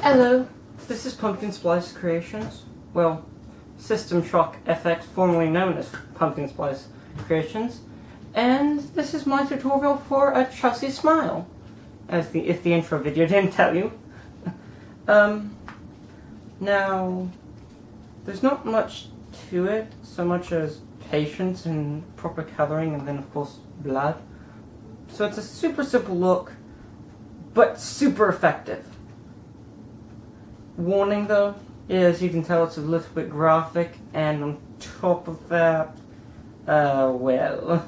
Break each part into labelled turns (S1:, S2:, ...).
S1: Hello, this is Pumpkin Splice Creations. Well, System Shock FX, formerly known as Pumpkin Splice Creations. And this is my tutorial for a Chelsea Smile, if the intro video didn't tell you. Now, there's not much to it, so much as patience and proper coloring, and then of course blood. So it's a super simple look, but super effective. Warning though, as you can tell, it's a little bit graphic, and on top of that, well,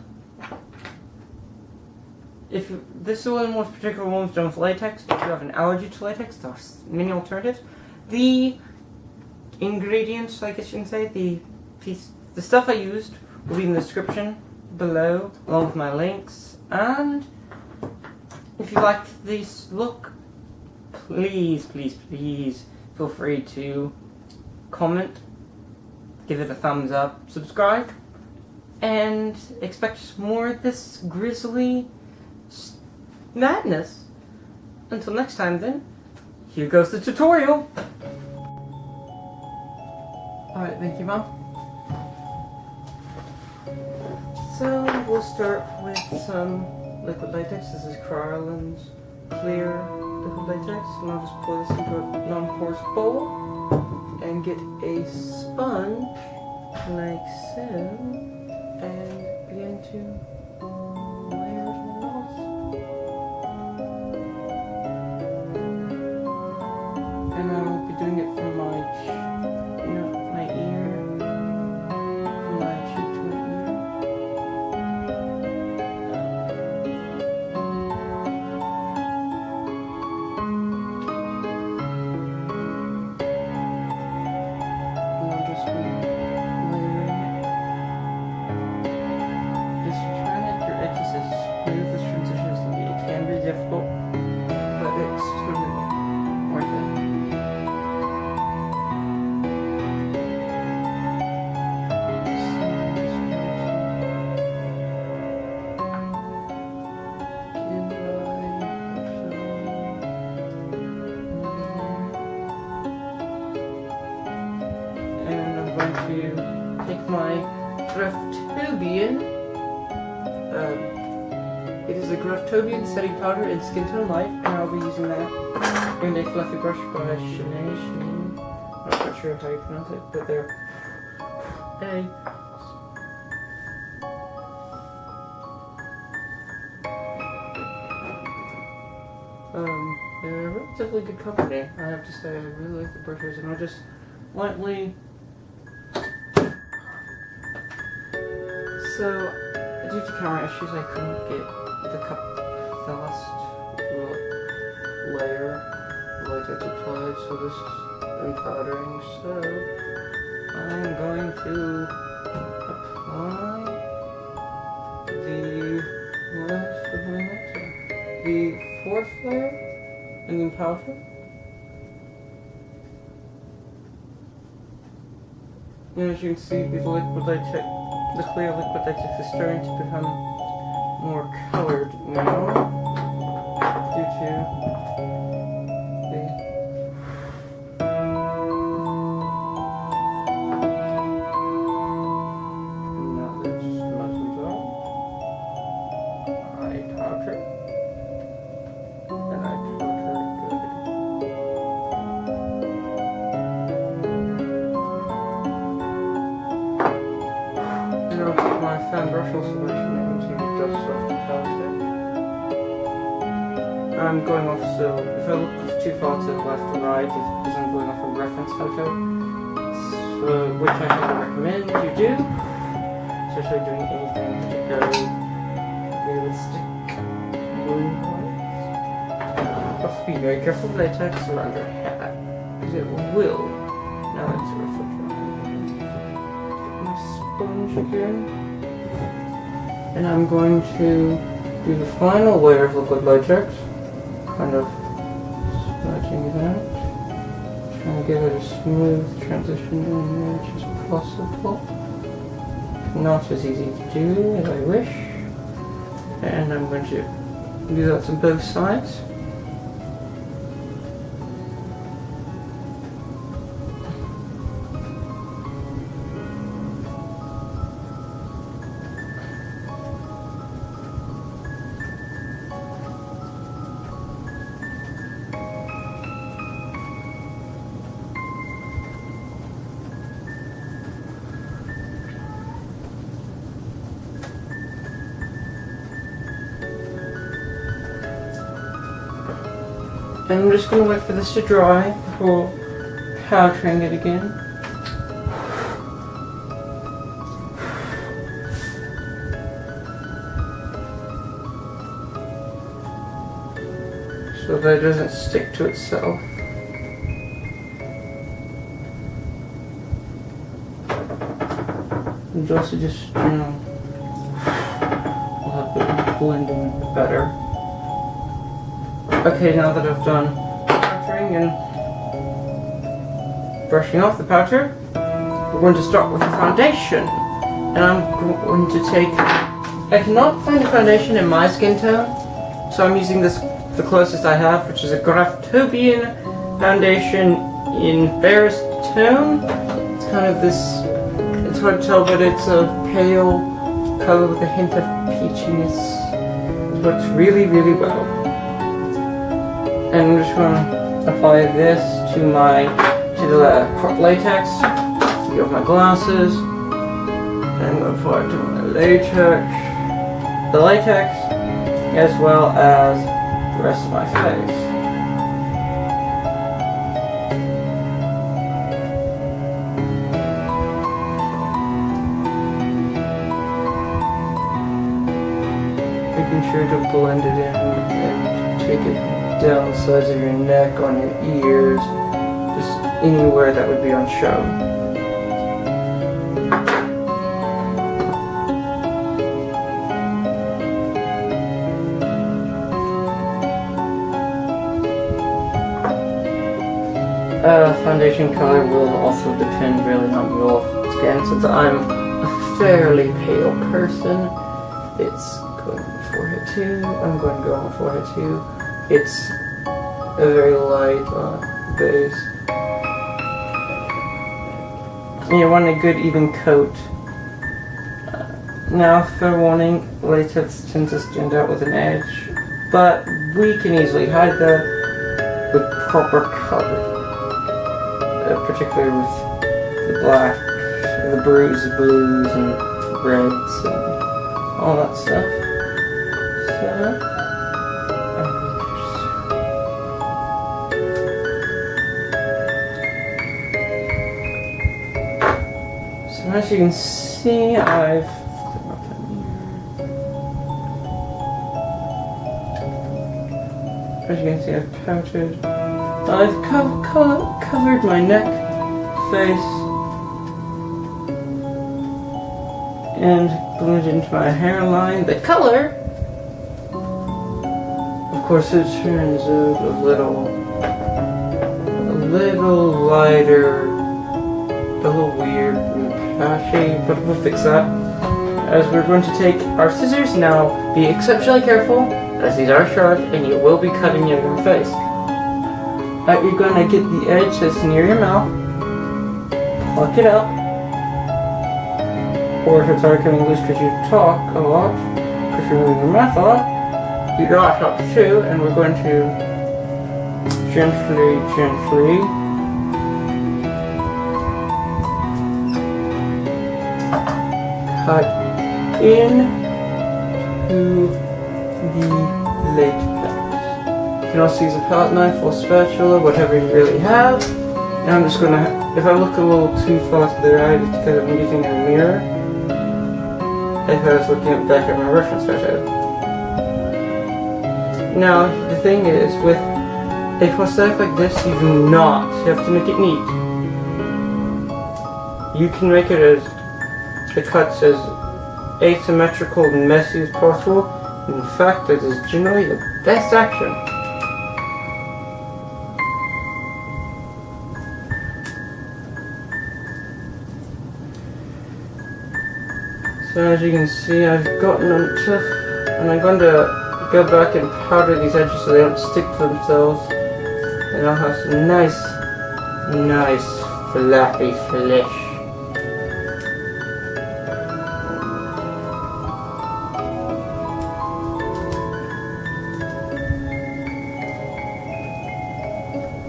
S1: if this one was particular one was done with latex, if you have an allergy to latex, there's many alternatives. The ingredients, I guess you can say, the stuff I used will be in the description below, along with my links. And if you like this look, please feel free to comment, give it a thumbs up, subscribe, and expect more of this grisly madness. Until next time then, here goes the tutorial. Alright, thank you, Mom. So, we'll start with some liquid latex. This is Cryolan's clear liquid latex, and I'll just pour this into a non-porous bowl and get a sponge like so, and begin to layer it off. And I'll be doing it from my ear, from my cheek to my ear. Difficult, but it's totally worth it. And I'm going to take my Graftobian. It is a Graftobian setting powder in Skintone Light, and I'll be using that in a fluffy brush by Shany. I'm not quite sure how you pronounce it, but there. Hey. They're a relatively good company, I have to say. I really like the brushes, and I'll just lightly. So, due to camera issues, I couldn't get the last layer of latex applied, so this is powdering. So I'm going to apply the fourth layer and then powder. And as you can see, the clear liquid latex is starting to become more colored now, due to the now that's mostly done. I powder, and I powder good. And I'll take my fan brush solution. I'm going off, so if I look too far to the left or right, it's because I'm going off a reference photo, so, which I highly recommend you do, especially doing anything particularly realistic. Must be very careful with latex around your hat, because it will. Now let's reflect my sponge again. And I'm going to do the final layer of liquid latex, kind of smudging it out, trying to give it a smooth transition in there as possible. Not as easy to do as I wish. And I'm going to do that to both sides. And I'm just going to wait for this to dry before powdering it again. So that it doesn't stick to itself. And also just, we'll have it blending better. Okay, now that I've done powdering and brushing off the powder, we're going to start with the foundation. And I'm going to take, I cannot find a foundation in my skin tone, so I'm using this, the closest I have, which is a Graftobian foundation in Fairest tone. It's kind of this, it's hard to tell, but it's a pale color with a hint of peachiness. It works really, really well. And I'm just going to apply this to the latex, of my glasses, and I'm going to apply it to my the latex, as well as the rest of my face. Making sure to blend it in and take it down the sides of your neck, on your ears, just anywhere that would be on show. Foundation color will also depend really on your skin. Since I'm a fairly pale person, it's going on my forehead too. I'm going to go on my forehead too. It's a very light base. You want a good even coat. Now, fair warning, latex tends to stand out with an edge, but we can easily hide that with proper color. Particularly with the black, the blues and reds and all that stuff. So as you can see, I've powdered. I've covered my neck, face, and blended into my hairline. The color, of course, it turns out a little lighter, a little weird and patchy, but we'll fix that. As we're going to take our scissors now, be exceptionally careful, as these are sharp, and you will be cutting your own face. You're going to get the edge that's near your mouth, pluck it up, or if it's already coming loose because you talk a lot, because you're moving your mouth a lot, you draw it up too, and we're going to gently cut into the latex. You can also use a palette knife or spatula, whatever you really have. Now I'm just going to, if I look a little too far to the right, it's because I'm using a mirror. If I was looking back at my reference photo. Now, the thing is, with a prosthetic like this, you do not have to make it neat. You can make it as, the cuts as asymmetrical and messy as possible. In fact, that is generally the best action. So as you can see, I've gotten them tough, and I'm going to go back and powder these edges so they don't stick to themselves. And I'll have some nice flappy flesh.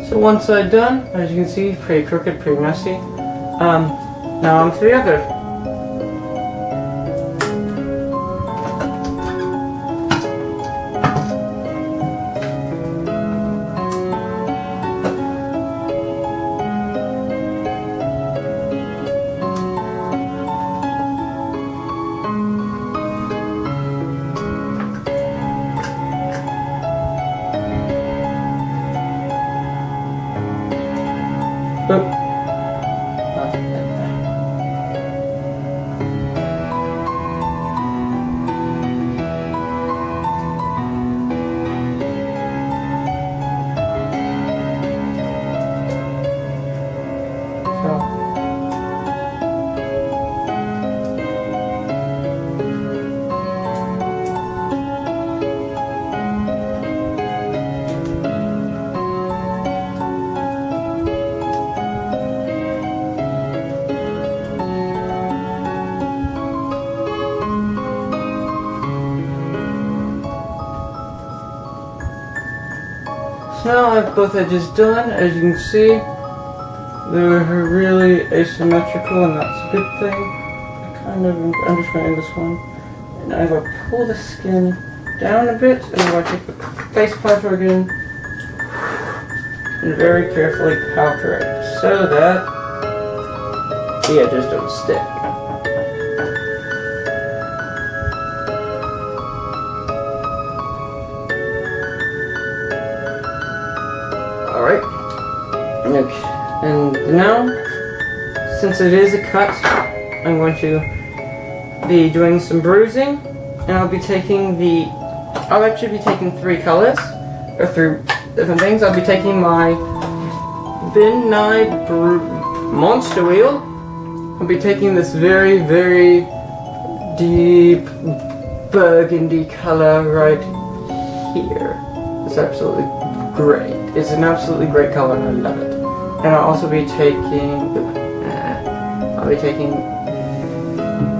S1: So one side done, as you can see, pretty crooked, pretty messy. Now on to the other. now I have both edges done. As you can see, they're really asymmetrical, and that's a good thing. I'm just going to end this one. And I'm going to pull the skin down a bit, and I'm going to take the face powder again and very carefully powder it so that the edges don't stick. Alright. Okay. And now, since it is a cut, I'm going to be doing some bruising, and I'll actually be taking 3 colors, or 3 different things. I'll be taking my Nye Monster Wheel. I'll be taking this very, very deep burgundy color right here. It's absolutely great. It's an absolutely great color, and I love it. And I'll also be taking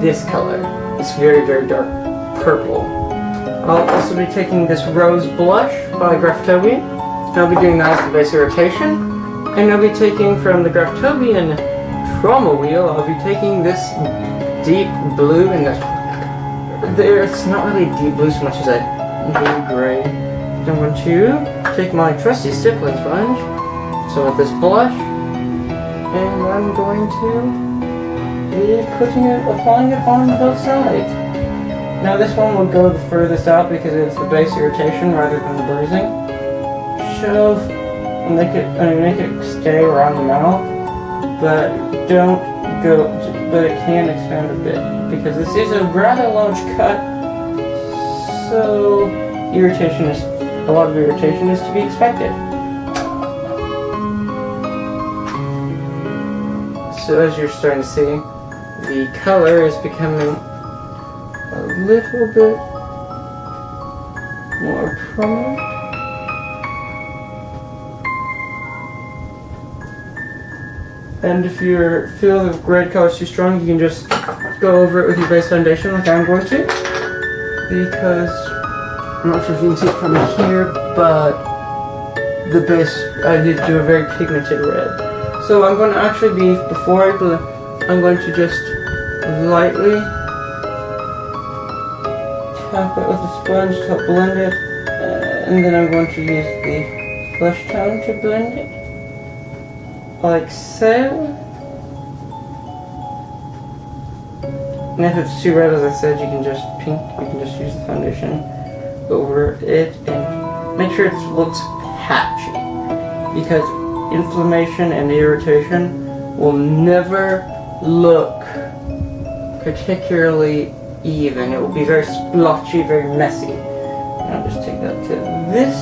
S1: this color. It's very, very dark purple. I'll also be taking this rose blush by Graftobian. And I'll be doing that as the base irritation. And I'll be taking from the Graftobian trauma wheel, I'll be taking this deep blue, and it's not really deep blue so much as a blue gray. I'm going to take my trusty stippling sponge, so with this blush, and I'm going to be applying it on both sides. Now this one will go the furthest out because it's the base irritation rather than the bruising. Shove, make it stay around the mouth, but it can expand a bit because this is a rather large cut, so a lot of irritation is to be expected. So as you're starting to see, the color is becoming a little bit more prominent. And if you feel the red color is too strong, you can just go over it with your base foundation like I'm going to. Because, I'm not sure if you can see it from here, but the base, I did do a very pigmented red. So I'm going to actually I'm going to just lightly tap it with a sponge to help blend it. And then I'm going to use the flesh tone to blend it. Like so. And if it's too red, as I said, you can just use the foundation over it and make sure it looks patchy. Because inflammation and irritation will never look particularly even. It will be very splotchy, very messy. And I'll just take that to this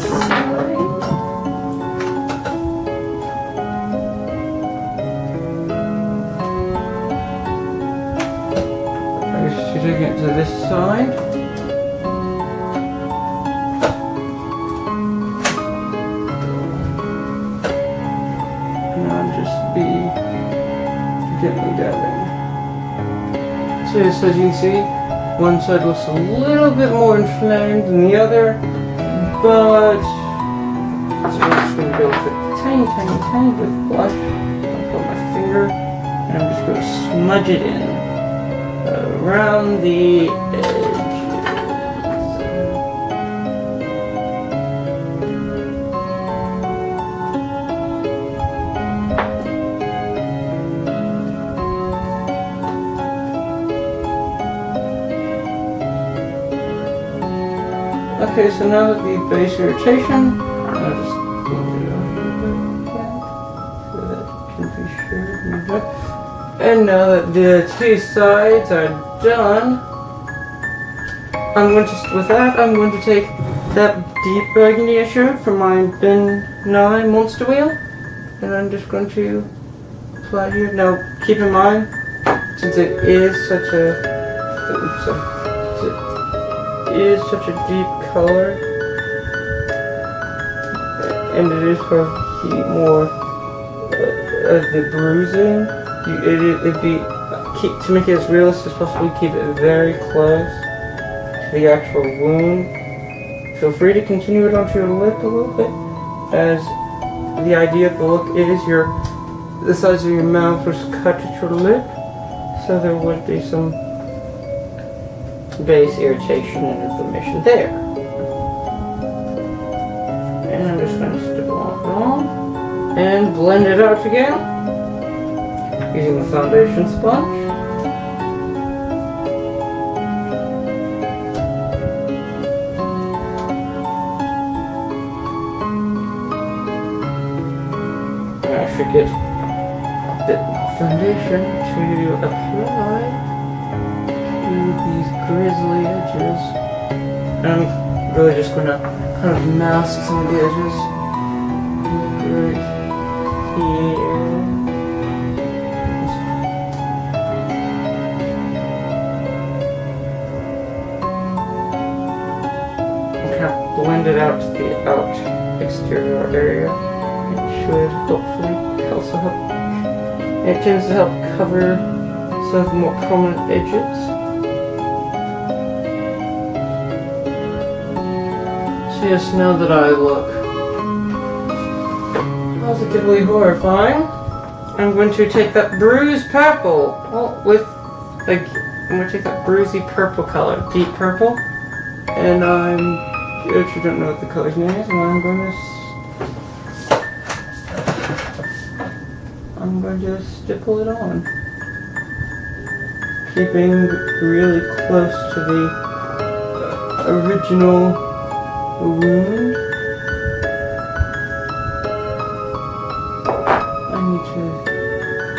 S1: side. Taking it to this side. And I'll just be gently dabbing. So yes, as you can see, one side looks a little bit more inflamed than the other, but so I'm just going to go with a tiny bit of blush. I'll put my finger and I'm just going to smudge it in around the edge. Okay, so now that the base irritation, I'll just move it over again so that you can be sure to move it. And now that the 2 sides are done, I'm going to take that deep burgundy I showed from my Nye Monster Wheel, and I'm just going to apply here. Now, keep in mind, since it is such a deep color, and it is for more of the bruising, to make it as realistic as possible, keep it very close to the actual wound. Feel free to continue it onto your lip a little bit, as the idea of the look is the size of your mouth was cut at your lip, so there would be some base irritation and inflammation there. And I'm just going to stipple it on and blend it out again using the foundation sponge. I should get a bit more foundation to apply to these grisly edges. And I'm really just going to kind of mask some of the edges right here. And kind of blend it out to the out exterior area. It should hopefully also help. It tends to help cover some of the more prominent edges. So yes, now that I look positively horrifying, I'm going to take that bruised purple, I'm going to take that bruisey purple color, deep purple, and I actually don't know what the color's name is, and I'm going to stipple it on, keeping really close to the original wound. I need to...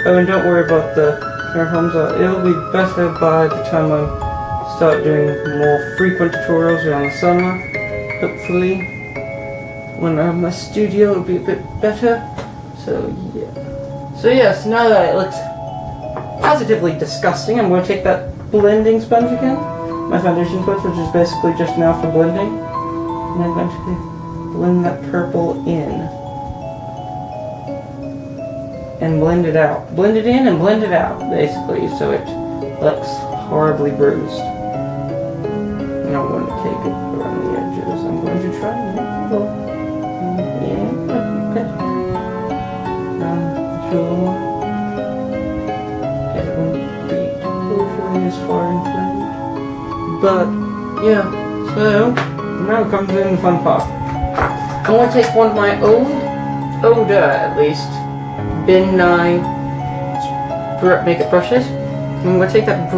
S1: Oh, and don't worry about the hair homes. It'll be better by the time I start doing more frequent tutorials around the summer. Hopefully, when I have my studio, it'll be a bit better. So, yeah. So yes, now that it looks positively disgusting, I'm going to take that blending sponge again, my foundation sponge, which is basically just now for blending, and I'm going to blend that purple in. And blend it out. Blend it in and blend it out, basically, so it looks horribly bruised. And I'm going to take it around the edges. I'm going to try and make it look. Yeah, okay. It won't be totally as far in front. But, yeah, so, now comes in the fun part. I want to take one of my older at least, Nye makeup brushes. I'm going to take that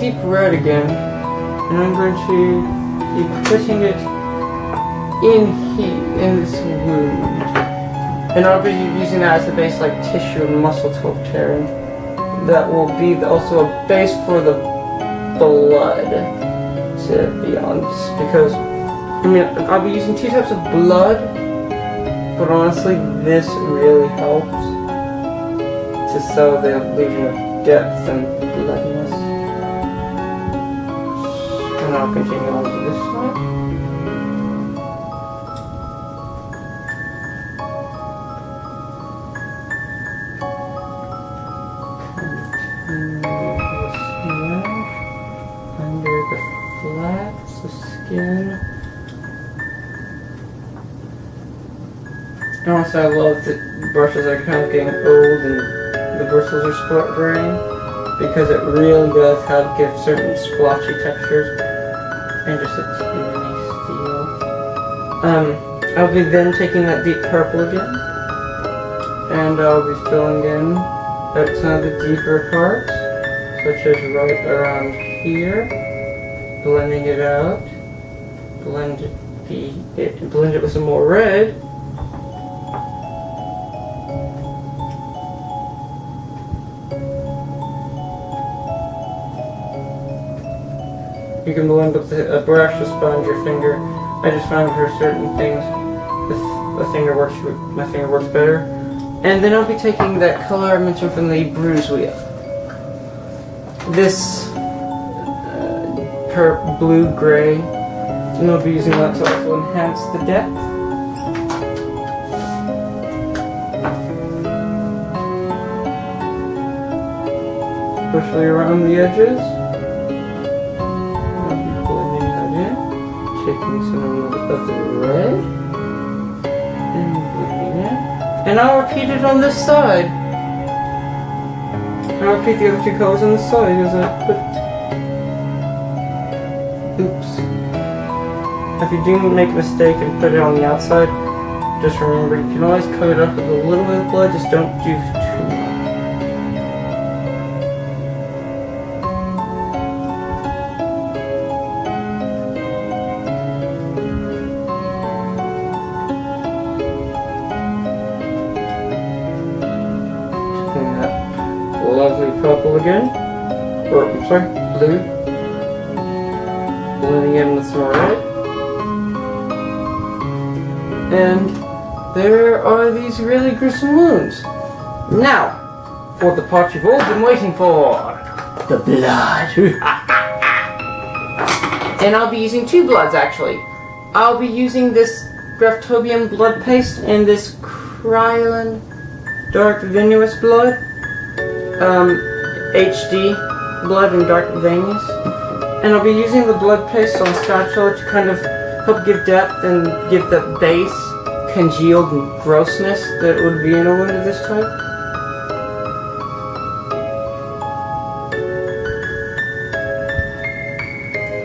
S1: deep red again, and I'm going to be putting it in here, in this wound. And I'll be using that as a base, like tissue and muscle to tearing. That will be also a base for the blood, to be honest. Because, I mean, I'll be using two types of blood, but honestly, this really helps to sell the illusion of depth and bloodiness. And I'll continue on to this side. Honestly, I love that brushes are kind of getting old and the bristles are spluttering, because it really does help give certain splotchy textures and just a nice feel. I'll be then taking that deep purple again, and I'll be filling in at some of the deeper parts, such as right around here, blending it out, blend it with some more red. You can blend with a brush, a sponge, or finger. I just find for certain things my finger works better. And then I'll be taking that color I mentioned from the bruise wheel. This blue-gray, and I'll be using that to also enhance the depth. Especially around the edges. Taking some of the red And bleeding in. And I'll repeat it on this side. I'll repeat the other two colors on this side as I put. Oops. If you do make a mistake and put it on the outside, just remember you can always cover it up with a little bit of blood, just don't do too much. Taking that lovely purple again, or I'm sorry, blue. Blending in with some red. And there are these really gruesome wounds. Now, for the part you've all been waiting for. The blood. And I'll be using two bloods actually. I'll be using this Graftobian blood paste and this Krylon dark vinous blood. HD blood and dark veins. And I'll be using the blood paste on spatula to kind of help give depth and give the base congealed grossness that would be in a wound of this type.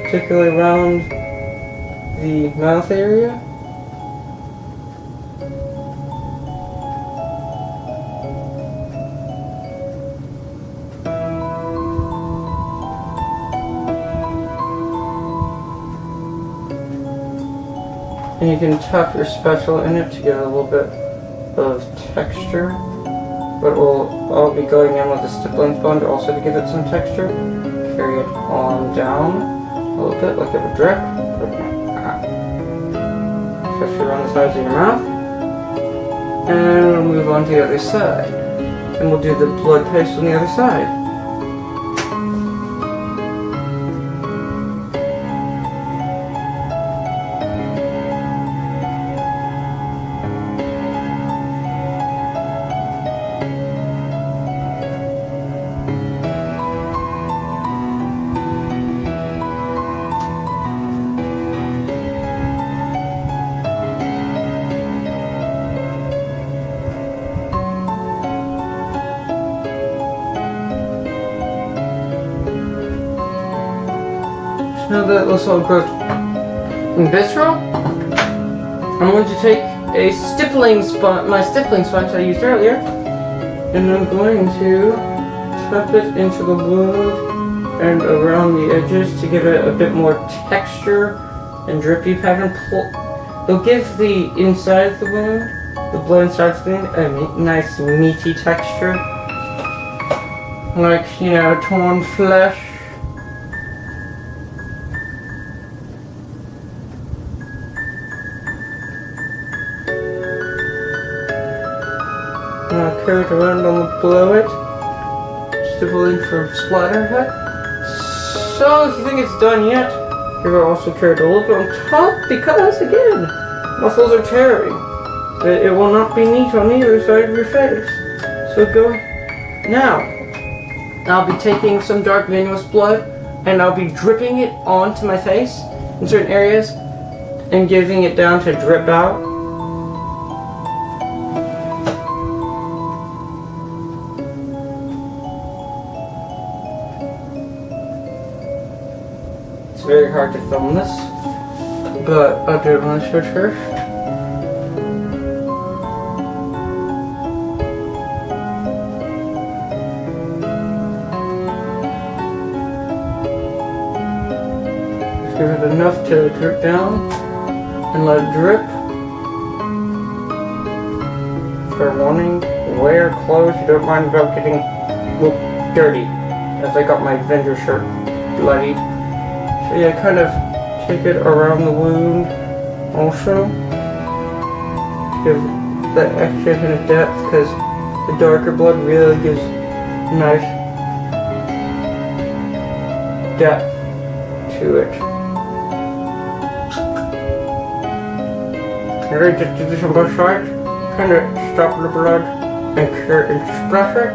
S1: Particularly around the mouth area. And you can tap your spatula in it to get a little bit of texture. But I'll be going in with a stippling sponge also to give it some texture. Carry it on down a little bit like a drip. Especially around the sides of your mouth. And we'll move on to the other side. And we'll do the blood paste on the other side. Now that this all grows visceral, I'm going to take a stippling sponge, my stippling sponge I used earlier, and I'm going to tap it into the wound and around the edges to give it a bit more texture and drippy pattern. It'll give the inside of the wound, the blood inside of the wound, a nice meaty texture, like, you know, torn flesh. And I'll carry it around on below it, stippling for splatter effect. So if you think it's done yet, here I'll also carry it a little bit on top because, again, muscles are tearing. But it will not be neat on either side of your face. So go. Now, I'll be taking some dark venous blood and I'll be dripping it onto my face in certain areas and giving it down to drip out. It's very hard to film this, but I'll do it when I switch first. Give it enough to drip down and let it drip. Fair warning, wear clothes you don't mind about getting dirty, as I got my Avenger shirt bloodied. So yeah, kind of take it around the wound also. Give that extra hint of depth because the darker blood really gives nice depth to it. Alright, just do this on both sides. Kind of stop the blood and splash it,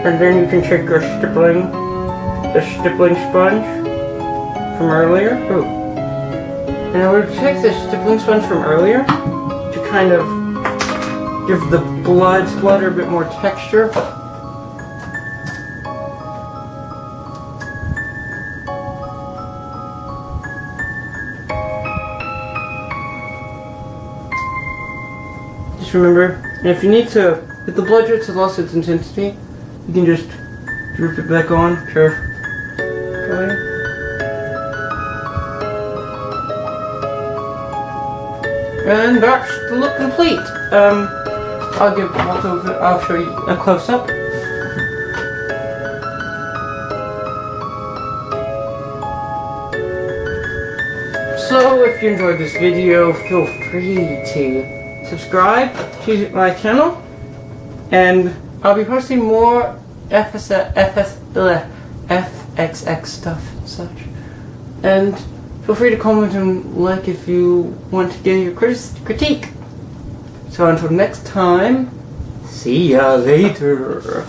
S1: and then you can take your stippling sponge from earlier. Ooh. And I would take this stippling sponge from earlier to kind of give the blood splatter a bit more texture. Just remember, if you need to, if the blood drips has lost its intensity, you can just drip it back on. Sure. Okay. And that's the look complete. I'll show you a close up. So if you enjoyed this video, feel free to subscribe to my channel, and I'll be posting more FXX stuff and such. And feel free to comment and like if you want to give your critique. So until next time, see ya later.